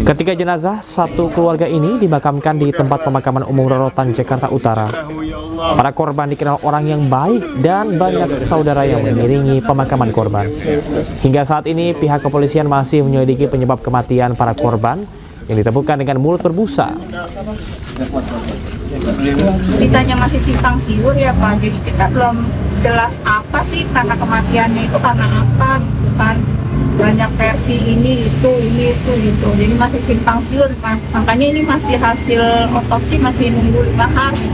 Ketiga jenazah satu keluarga ini dimakamkan di tempat pemakaman umum Rorotan, Jakarta Utara. Para korban dikenal orang yang baik dan banyak saudara yang mengiringi pemakaman korban. Hingga saat ini pihak kepolisian masih menyelidiki penyebab kematian para korban yang ditemukan dengan mulut berbusa. Beritanya masih simpang siur ya Pak, jadi kita belum jelas apa sih karena kematiannya itu karena apa, bukan banyak versi ini itu gitu, jadi masih simpang siur Pak. Makanya ini masih hasil otopsi masih nunggu 5 hari.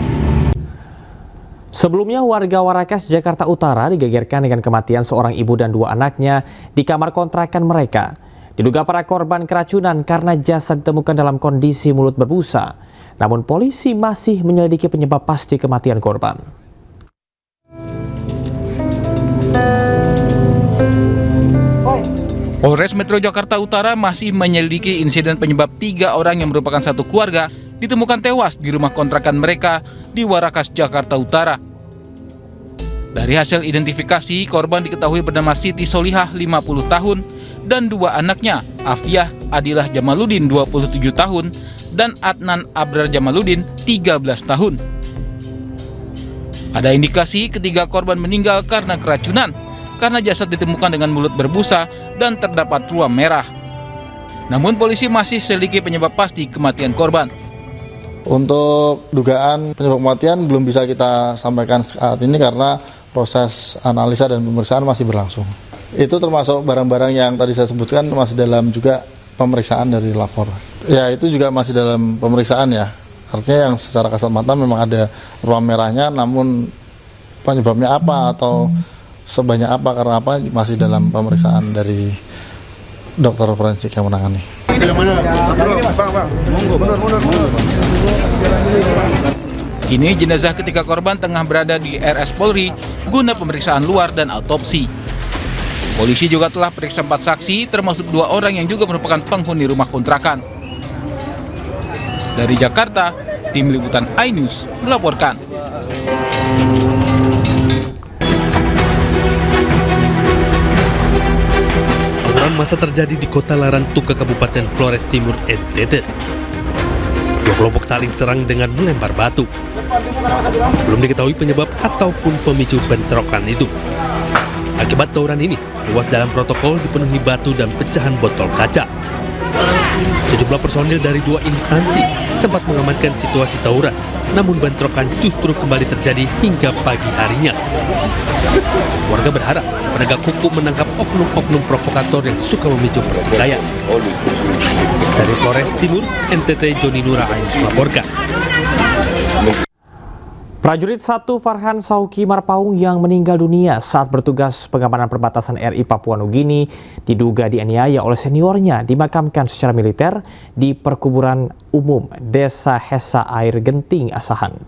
Sebelumnya warga Warakas, Jakarta Utara digegerkan dengan kematian seorang ibu dan 2 anaknya di kamar kontrakan mereka. Diduga para korban keracunan karena jasad ditemukan dalam kondisi mulut berbusa. Namun polisi masih menyelidiki penyebab pasti kematian korban. Polres Metro Jakarta Utara masih menyelidiki insiden penyebab 3 orang yang merupakan satu keluarga ditemukan tewas di rumah kontrakan mereka di Warakas, Jakarta Utara. Dari hasil identifikasi, korban diketahui bernama Siti Solihah 50 tahun dan 2 anaknya, Afiah Adilah Jamaluddin 27 tahun dan Adnan Abrar Jamaluddin 13 tahun. Ada indikasi ketiga korban meninggal karena keracunan, karena jasad ditemukan dengan mulut berbusa dan terdapat ruam merah. Namun polisi masih selidiki penyebab pasti kematian korban. Untuk dugaan penyebab kematian belum bisa kita sampaikan saat ini karena proses analisa dan pemeriksaan masih berlangsung. Itu termasuk barang-barang yang tadi saya sebutkan masih dalam juga pemeriksaan dari lapor. Ya itu juga masih dalam pemeriksaan ya. Artinya yang secara kasat mata memang ada ruam merahnya, namun penyebabnya apa atau sebanyak apa karena apa masih dalam pemeriksaan dari dokter forensik yang menangani. Kini jenazah ketiga korban tengah berada di RS Polri guna pemeriksaan luar dan autopsi. Polisi juga telah periksa 4 saksi termasuk 2 orang yang juga merupakan penghuni rumah kontrakan. Dari Jakarta, tim liputan iNews melaporkan. Tawuran massa terjadi di Kota Larantuka, Kabupaten Flores Timur, NTT. 2 kelompok saling serang dengan melempar batu. Belum diketahui penyebab ataupun pemicu bentrokan itu. Akibat tawuran ini, ruas jalan protokol dipenuhi batu dan pecahan botol kaca. Sejumlah personil dari 2 instansi sempat mengamankan situasi tawuran, namun bentrokan justru kembali terjadi hingga pagi harinya. Warga berharap penegak hukum menangkap oknum-oknum provokator yang suka memicu pertikaian. Dari Flores Timur, NTT, Joni Nura iNews melaporkan. Prajurit 1 Farhan Sauki Marpaung yang meninggal dunia saat bertugas pengamanan perbatasan RI Papua Nugini diduga dianiaya oleh seniornya dimakamkan secara militer di perkuburan umum Desa Hesa Air Genting, Asahan.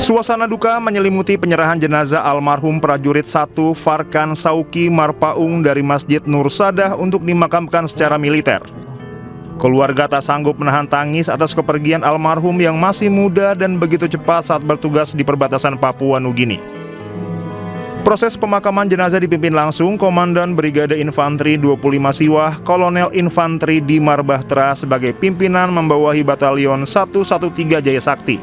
Suasana duka menyelimuti penyerahan jenazah almarhum prajurit 1 Farhan Sauki Marpaung dari Masjid Nur Sadah untuk dimakamkan secara militer. Keluarga tak sanggup menahan tangis atas kepergian almarhum yang masih muda dan begitu cepat saat bertugas di perbatasan Papua Nugini. Proses pemakaman jenazah dipimpin langsung Komandan Brigade Infanteri 25 Siwah, Kolonel Infanteri Dimar Bahtera sebagai pimpinan membawahi Batalion 113 Jaya Sakti.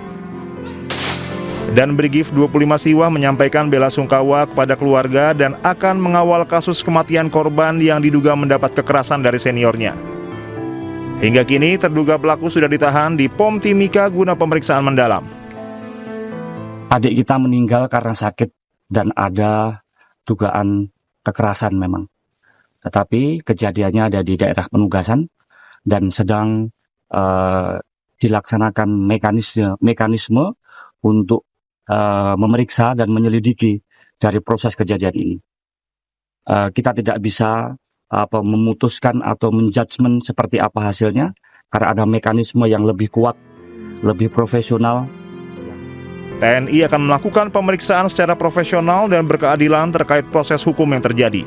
Dan Brigif 25 Siwah menyampaikan bela sungkawa kepada keluarga dan akan mengawal kasus kematian korban yang diduga mendapat kekerasan dari seniornya. Hingga kini terduga pelaku sudah ditahan di POM Timika guna pemeriksaan mendalam. Adik kita meninggal karena sakit dan ada dugaan kekerasan memang. Tetapi kejadiannya ada di daerah penugasan dan sedang dilaksanakan mekanisme untuk memeriksa dan menyelidiki dari proses kejadian ini. Kita tidak bisa memutuskan atau menjudgment seperti apa hasilnya karena ada mekanisme yang lebih kuat, lebih profesional. TNI akan melakukan pemeriksaan secara profesional dan berkeadilan terkait proses hukum yang terjadi.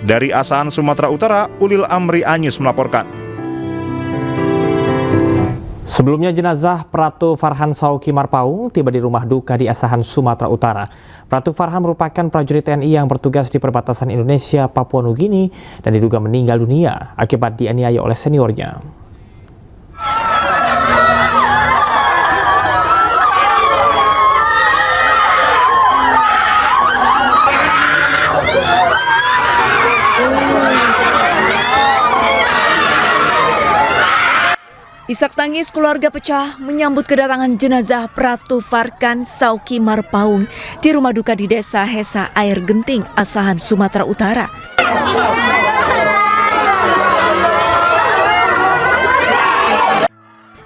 Dari Asahan, Sumatera Utara, Ulil Amri iNews melaporkan. Sebelumnya jenazah Pratu Farhan Sauki Marpaung tiba di rumah duka di Asahan, Sumatera Utara. Pratu Farhan merupakan prajurit TNI yang bertugas di perbatasan Indonesia Papua Nugini dan diduga meninggal dunia akibat dianiaya oleh seniornya. Isak tangis keluarga pecah menyambut kedatangan jenazah Pratu Farhan Sauki Marpaung di rumah duka di Desa Hesa Air Genting, Asahan, Sumatera Utara.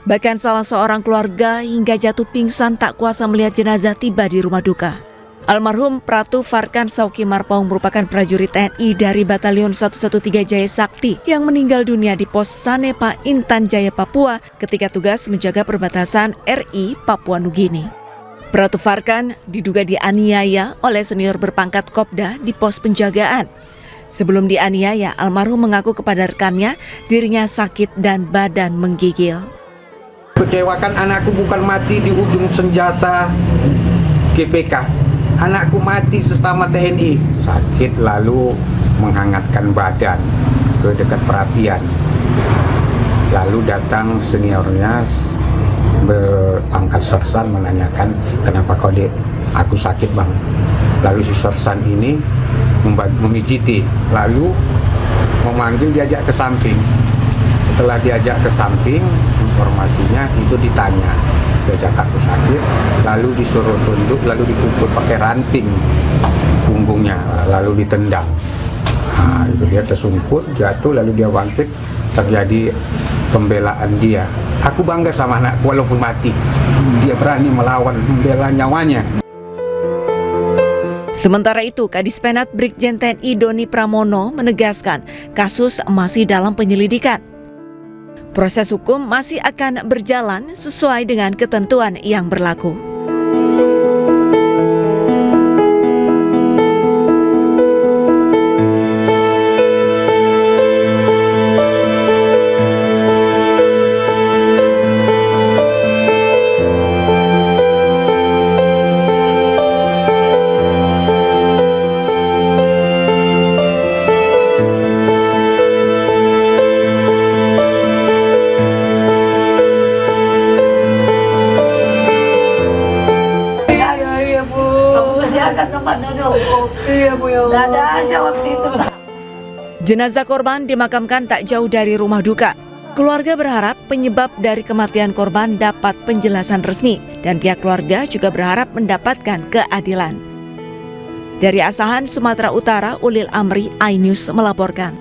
Bahkan salah seorang keluarga hingga jatuh pingsan tak kuasa melihat jenazah tiba di rumah duka. Almarhum Pratu Farhan Sauki Marpaung merupakan prajurit TNI dari Batalion 113 Jaya Sakti yang meninggal dunia di Pos Sanepa, Intan Jaya, Papua ketika tugas menjaga perbatasan RI Papua Nugini. Pratu Farhan diduga dianiaya oleh senior berpangkat Kopda di pos penjagaan. Sebelum dianiaya, almarhum mengaku kepada rekannya dirinya sakit dan badan menggigil. Kecewakan anakku bukan mati di ujung senjata GPK. Anakku mati sesama TNI, sakit lalu menghangatkan badan ke dekat perhatian. Lalu datang seniornya berpangkat sersan menanyakan, kenapa kau dek? Aku sakit bang. Lalu si sersan ini memijiti, lalu memanggil diajak ke samping. Setelah diajak ke samping, informasinya itu ditanya. Diajak aku sakit, lalu disuruh tunduk, lalu dipukul pakai ranting punggungnya, lalu ditendang. Nah, itu dia tersungkur, jatuh, lalu dia bangkit, terjadi pembelaan dia. Aku bangga sama anakku walaupun mati, dia berani melawan, membela nyawanya. Sementara itu, Kadis Penat Brigjen TNI Doni Pramono menegaskan kasus masih dalam penyelidikan. Proses hukum masih akan berjalan sesuai dengan ketentuan yang berlaku. Jenazah korban dimakamkan tak jauh dari rumah duka. Keluarga berharap penyebab dari kematian korban dapat penjelasan resmi dan pihak keluarga juga berharap mendapatkan keadilan. Dari Asahan, Sumatera Utara, Ulil Amri, iNews melaporkan.